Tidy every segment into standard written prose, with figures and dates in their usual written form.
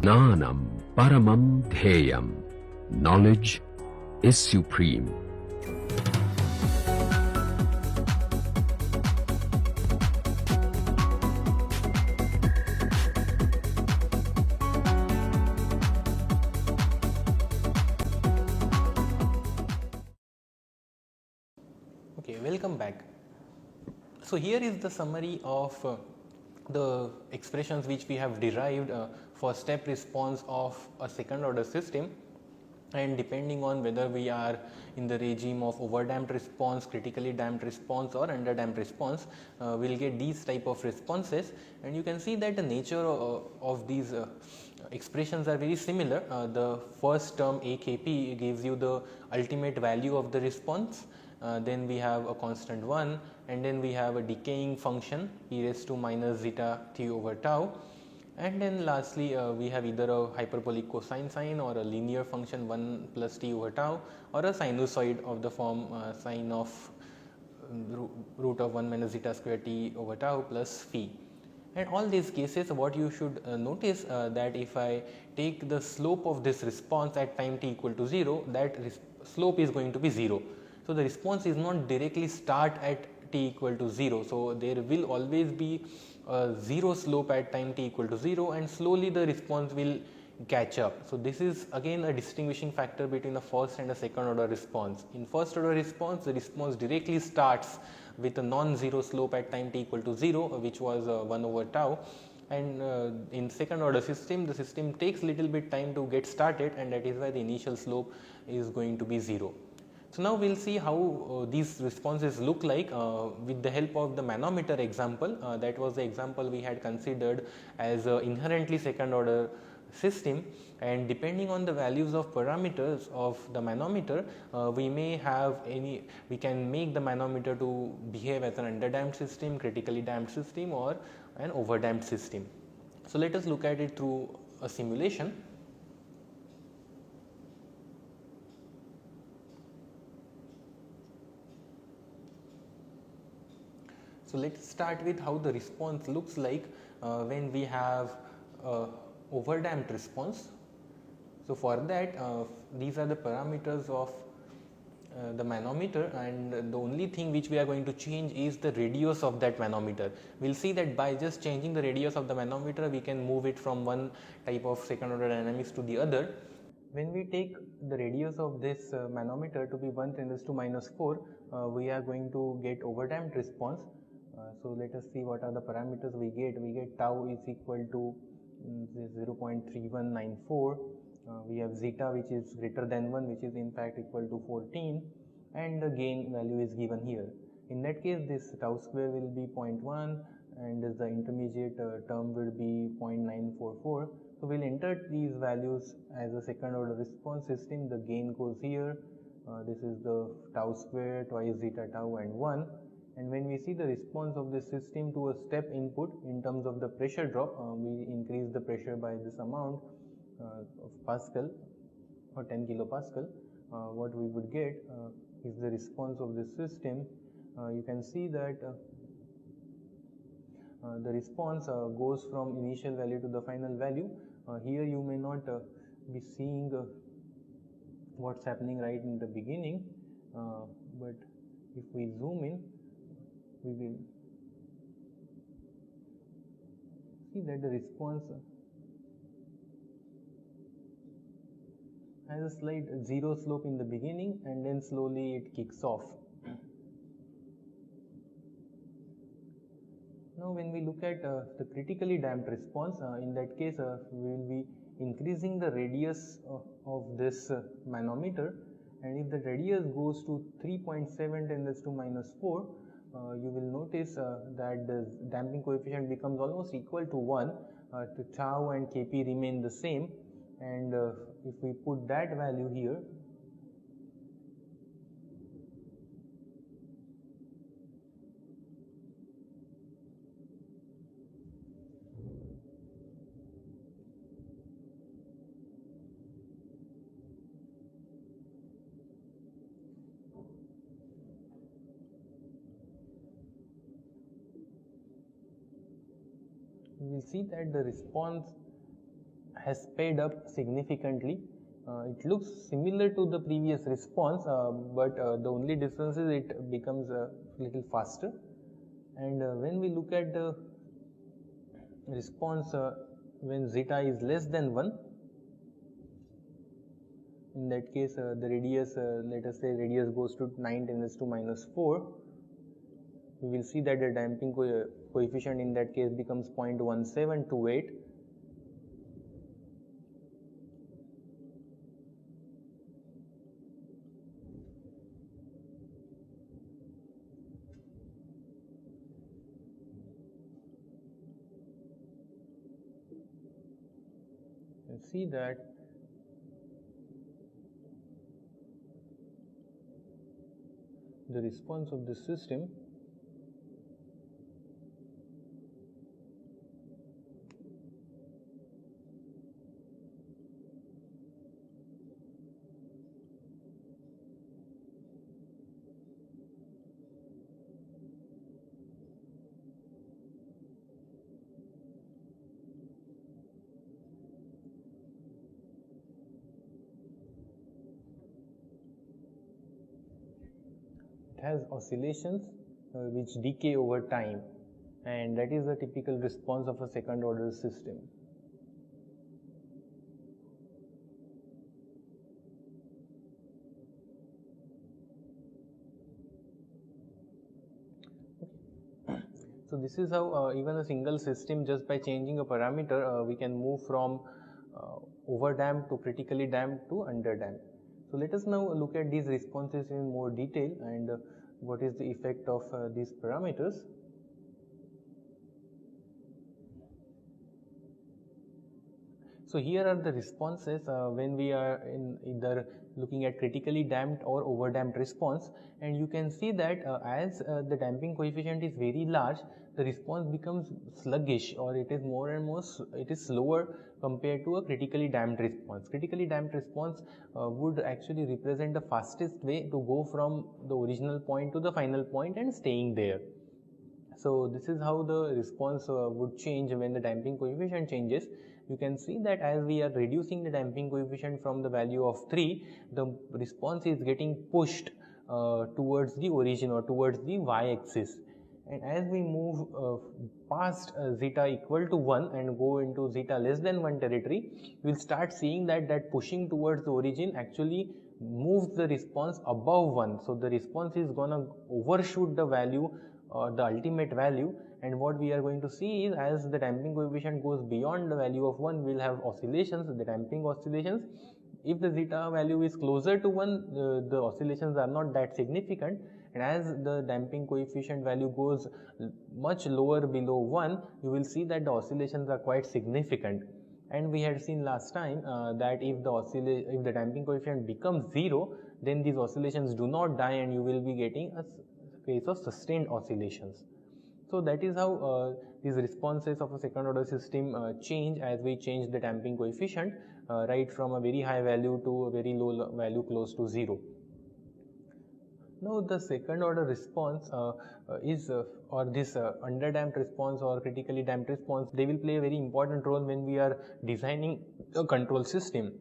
Jnanam paramam dheyam. Knowledge is supreme. Okay, welcome back. So here is the summary of the expressions which we have derived for step response of a second order system, and depending on whether we are in the regime of over damped response, critically damped response or under damped response, we'll get these type of responses. And you can see that the nature of these expressions are very similar. The first term AKP gives you the ultimate value of the response. Then we have a constant 1, and then we have a decaying function e raised to minus zeta t over tau, and then lastly we have either a hyperbolic cosine sign or a linear function 1 plus t over tau, or a sinusoid of the form sine of root of 1 minus zeta square t over tau plus phi. And all these cases, what you should notice that if I take the slope of this response at time t equal to 0, that slope is going to be 0. So the response is not directly start at t equal to 0. So there will always be a 0 slope at time t equal to 0, and slowly the response will catch up. So this is again a distinguishing factor between a first and a second order response. In first order response, the response directly starts with a non-zero slope at time t equal to 0, which was 1 over tau, and in second order system, the system takes little bit time to get started, and that is why the initial slope is going to be 0. So now we will see how these responses look like with the help of the manometer example. That was the example we had considered as inherently second order system, and depending on the values of parameters of the manometer, we can make the manometer to behave as an underdamped system, critically damped system, or an overdamped system. So let us look at it through a simulation. So let's start with how the response looks like when we have overdamped response. So for that, these are the parameters of the manometer, and the only thing which we are going to change is the radius of that manometer. We'll see that by just changing the radius of the manometer, we can move it from one type of second order dynamics to the other. When we take the radius of this manometer to be 1 × 10⁻⁴, we are going to get overdamped response. So let us see what are the parameters we get. We get tau is equal to 0.3194. We have zeta which is greater than 1, which is in fact equal to 14, and the gain value is given here. In that case, this tau square will be 0.1, and the intermediate term will be 0.944. So we will enter these values as a second order response system. The gain goes here. This is the tau square twice zeta tau and 1. And when we see the response of this system to a step input in terms of the pressure drop, we increase the pressure by this amount of Pascal or 10 kilopascal. What we would get is the response of this system. You can see that the response goes from initial value to the final value. Here you may not be seeing what's happening right in the beginning, but if we zoom in, we will see that the response has a slight zero slope in the beginning, and then slowly it kicks off. Now when we look at the critically damped response, in that case we will be increasing the radius of this manometer, and if the radius goes to 3.7 × 10⁻⁴, you will notice that the damping coefficient becomes almost equal to 1. The tau and Kp remain the same, and if we put that value here, we will see that the response has sped up significantly. It looks similar to the previous response, but the only difference is it becomes a little faster. And when we look at the response when zeta is less than 1, in that case the radius, let us say radius goes to 9 × 10⁻⁴, we will see that the damping coefficient in that case becomes 0.1728. You see that the response of the system has oscillations which decay over time, and that is the typical response of a second order system. So this is how even a single system, just by changing a parameter, we can move from over damped to critically damped to under damped. So let us now look at these responses in more detail and what is the effect of these parameters. So here are the responses when we are in either looking at critically damped or over damped response, and you can see that as the damping coefficient is very large, the response becomes sluggish, or it is more and more it is slower compared to a critically damped response. Critically damped response would actually represent the fastest way to go from the original point to the final point and staying there. So this is how the response would change when the damping coefficient changes. You can see that as we are reducing the damping coefficient from the value of 3, the response is getting pushed towards the origin or towards the y-axis. And as we move past zeta equal to 1 and go into zeta less than 1 territory, we will start seeing that pushing towards the origin actually moves the response above 1. So the response is gonna overshoot the value or the ultimate value, and what we are going to see is as the damping coefficient goes beyond the value of 1, we will have oscillations, the damping oscillations. If the zeta value is closer to 1, the oscillations are not that significant, and as the damping coefficient value goes much lower below 1, you will see that the oscillations are quite significant. And we had seen last time that if the damping coefficient becomes 0, then these oscillations do not die and you will be getting a case of sustained oscillations. So that is how these responses of a second order system change as we change the damping coefficient right from a very high value to a very low value close to 0. Now the second order response is or this underdamped response or critically damped response, they will play a very important role when we are designing a control system.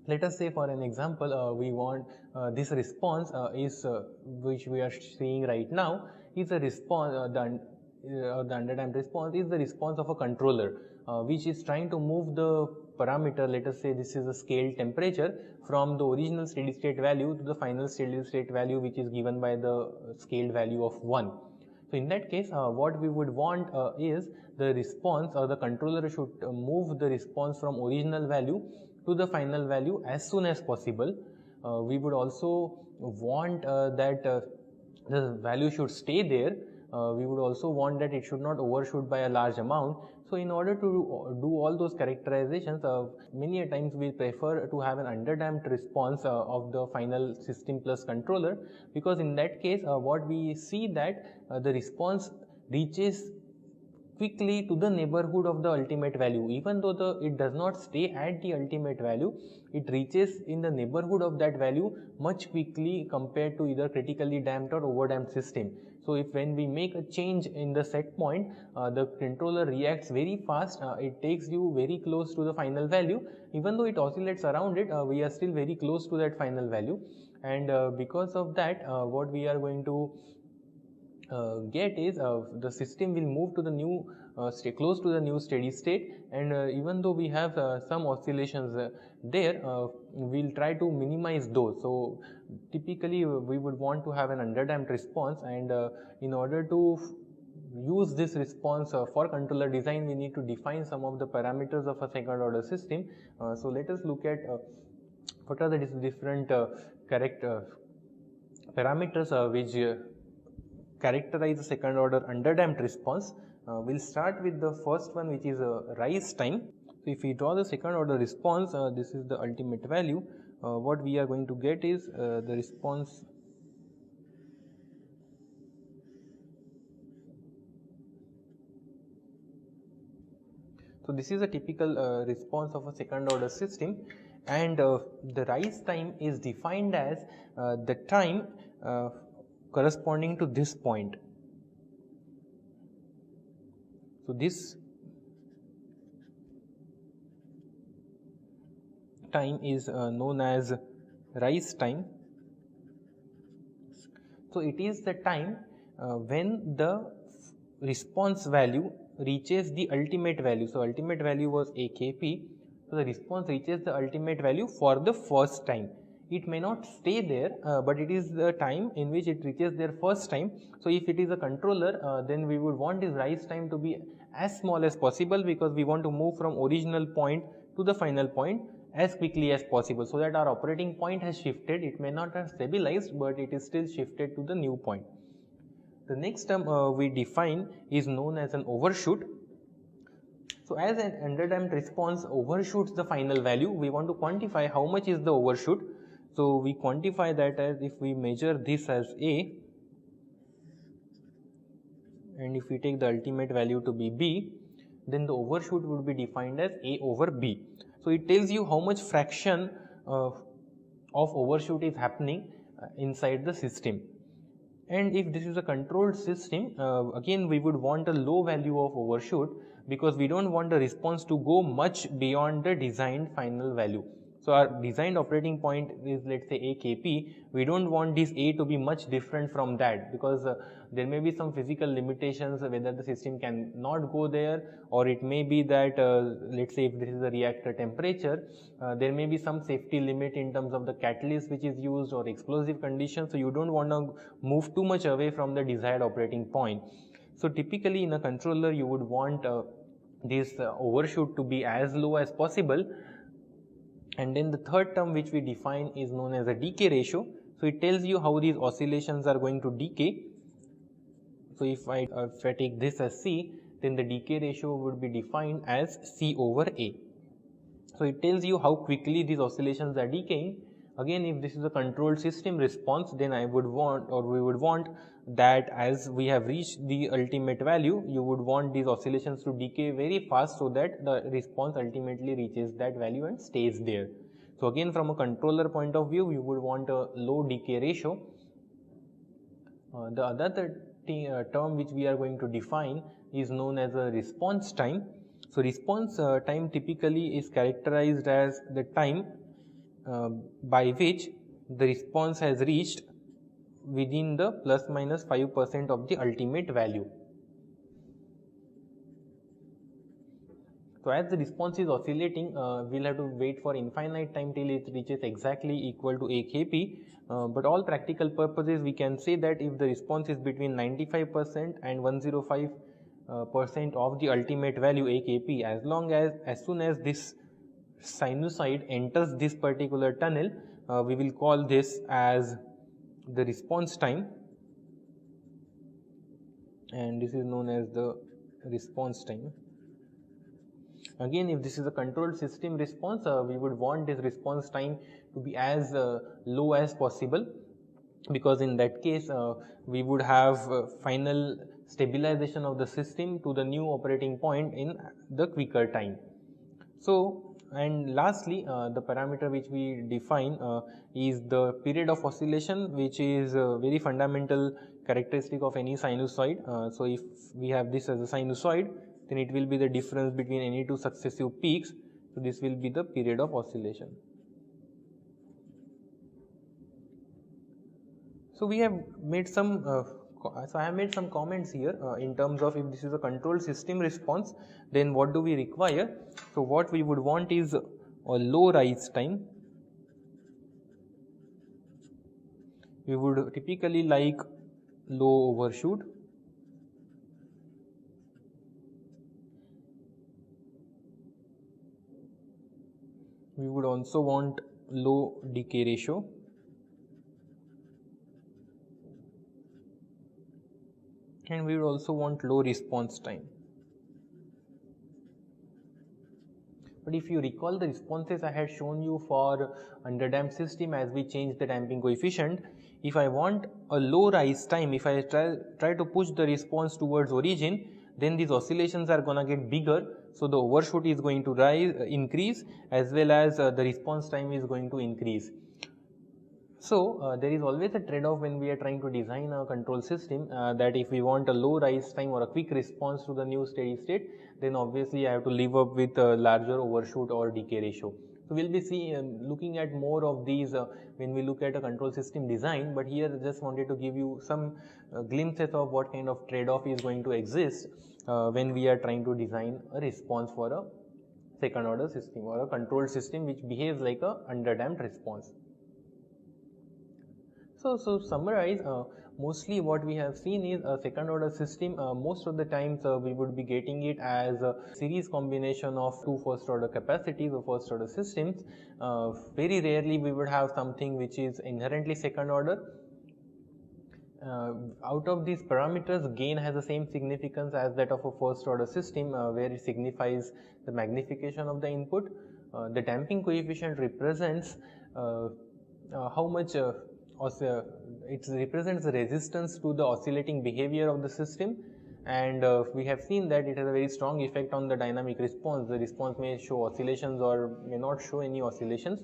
Let us say for an example, we want this response is which we are seeing right now is a response, the underdamped response is the response of a controller which is trying to move the parameter, let us say this is a scale temperature, from the original steady state value to the final steady state value which is given by the scaled value of 1. So in that case what we would want is the response or the controller should move the response from original value to the final value as soon as possible. We would also want that the value should stay there. We would also want that it should not overshoot by a large amount. So in order to do all those characterizations, many a times we prefer to have an underdamped response of the final system plus controller, because in that case what we see that the response reaches quickly to the neighborhood of the ultimate value. Even though it does not stay at the ultimate value, it reaches in the neighborhood of that value much quickly compared to either critically damped or over damped system. So if when we make a change in the set point, the controller reacts very fast. It takes you very close to the final value. Even though it oscillates around it, we are still very close to that final value. And because of that, what we are going to get is the system will move to the new close to the new steady state, and even though we have some oscillations there, we'll try to minimize those. So typically we would want to have an underdamped response, and in order to use this response for controller design, we need to define some of the parameters of a second order system. So let us look at what are the different parameters which characterize the second order underdamped response. We'll start with the first one, which is rise time. So if we draw the second order response, this is the ultimate value. What we are going to get is the response So this is a typical response of a second order system, and the rise time is defined as the time corresponding to this point. So this time is known as rise time. So it is the time when the response value reaches the ultimate value. So ultimate value was AKP. So the response reaches the ultimate value for the first time. It may not stay there, but it is the time in which it reaches their first time. So if it is a controller, then we would want this rise time to be as small as possible, because we want to move from original point to the final point as quickly as possible, so that our operating point has shifted. It may not have stabilized, but it is still shifted to the new point. The next term we define is known as an overshoot. So as an underdamped response overshoots the final value, we want to quantify how much is the overshoot. So we quantify that as, if we measure this as A, and if we take the ultimate value to be B, then the overshoot would be defined as A over B. So it tells you how much fraction of overshoot is happening inside the system. And if this is a controlled system, again we would want a low value of overshoot, because we don't want the response to go much beyond the designed final value. So our designed operating point is, let's say, AKP. We don't want this A to be much different from that, because there may be some physical limitations whether the system can not go there, or it may be that let's say if this is a reactor temperature, there may be some safety limit in terms of the catalyst which is used or explosive conditions. So you don't want to move too much away from the desired operating point. So typically in a controller you would want this overshoot to be as low as possible. And then the third term which we define is known as a decay ratio. So it tells you how these oscillations are going to decay. So if I take this as C, then the decay ratio would be defined as C over A. So it tells you how quickly these oscillations are decaying. Again, if this is a controlled system response, then I would want, or we would want, that as we have reached the ultimate value, you would want these oscillations to decay very fast, so that the response ultimately reaches that value and stays there. So again, from a controller point of view, you would want a low decay ratio. The other term which we are going to define is known as a response time. So response time typically is characterized as the time by which the response has reached within the plus minus 5% of the ultimate value. So as the response is oscillating, we'll have to wait for infinite time till it reaches exactly equal to AKP. But all practical purposes, we can say that if the response is between 95% and 105% of the ultimate value AKP, as soon as this sinusoid enters this particular tunnel, we will call this as the response time, and this is known as the response time. Again, if this is a controlled system response, we would want this response time to be as low as possible, because in that case we would have final stabilization of the system to the new operating point in the quicker time. So, and lastly, the parameter which we define is the period of oscillation, which is a very fundamental characteristic of any sinusoid. So, if we have this as a sinusoid, then it will be the difference between any two successive peaks. So, this will be the period of oscillation. So, we have made some so I have made some comments here in terms of if this is a controlled system response, then what do we require? So, what we would want is a low rise time. We would typically like low overshoot. We would also want low decay ratio. And we would also want low response time. But if you recall the responses I had shown you for underdamped system as we change the damping coefficient, if I want a low rise time, if I try to push the response towards origin, then these oscillations are going to get bigger. So, the overshoot is going to increase, as well as the response time is going to increase. So, there is always a trade-off when we are trying to design a control system that if we want a low rise time or a quick response to the new steady state, then obviously I have to live up with a larger overshoot or decay ratio. So, we will be looking at more of these when we look at a control system design, but here I just wanted to give you some glimpses of what kind of trade-off is going to exist when we are trying to design a response for a second order system or a controlled system which behaves like a underdamped response. So, summarize, mostly what we have seen is a second order system. Most of the times we would be getting it as a series combination of two first order capacities or first order systems. Very rarely we would have something which is inherently second order. Out of these parameters, gain has the same significance as that of a first order system where it signifies the magnification of the input. The damping coefficient represents how much it represents the resistance to the oscillating behavior of the system, and we have seen that it has a very strong effect on the dynamic response. The response may show oscillations or may not show any oscillations.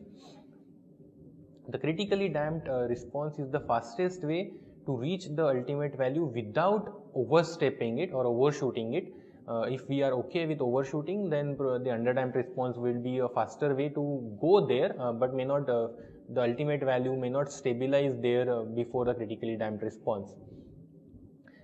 The critically damped response is the fastest way to reach the ultimate value without overstepping it or overshooting it. If we are okay with overshooting, then the underdamped response will be a faster way to go there, but may not the ultimate value may not stabilize there before the critically damped response.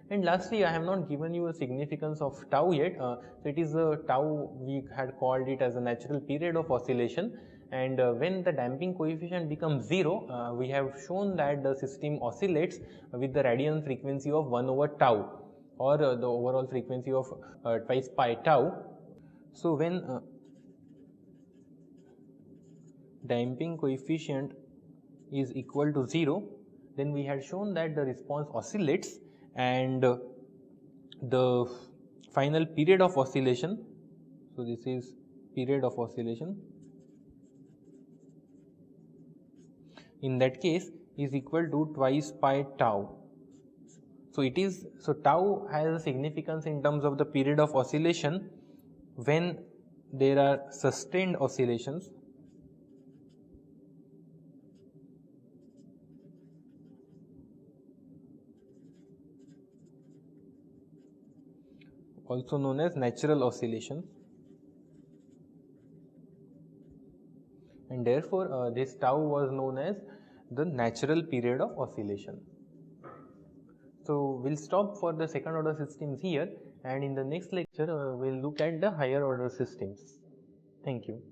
And lastly, I have not given you a significance of tau yet. So it is a tau, we had called it as a natural period of oscillation, and when the damping coefficient becomes 0, we have shown that the system oscillates with the radian frequency of 1 over tau, or the overall frequency of twice pi tau. So when damping coefficient is equal to 0, then we had shown that the response oscillates, and the final period of oscillation, so this is period of oscillation, in that case is equal to twice pi tau. So it is, so tau has a significance in terms of the period of oscillation when there are sustained oscillations. Also known as natural oscillations, and therefore this tau was known as the natural period of oscillation. So we'll stop for the second order systems here, and in the next lecture we'll look at the higher order systems. Thank you.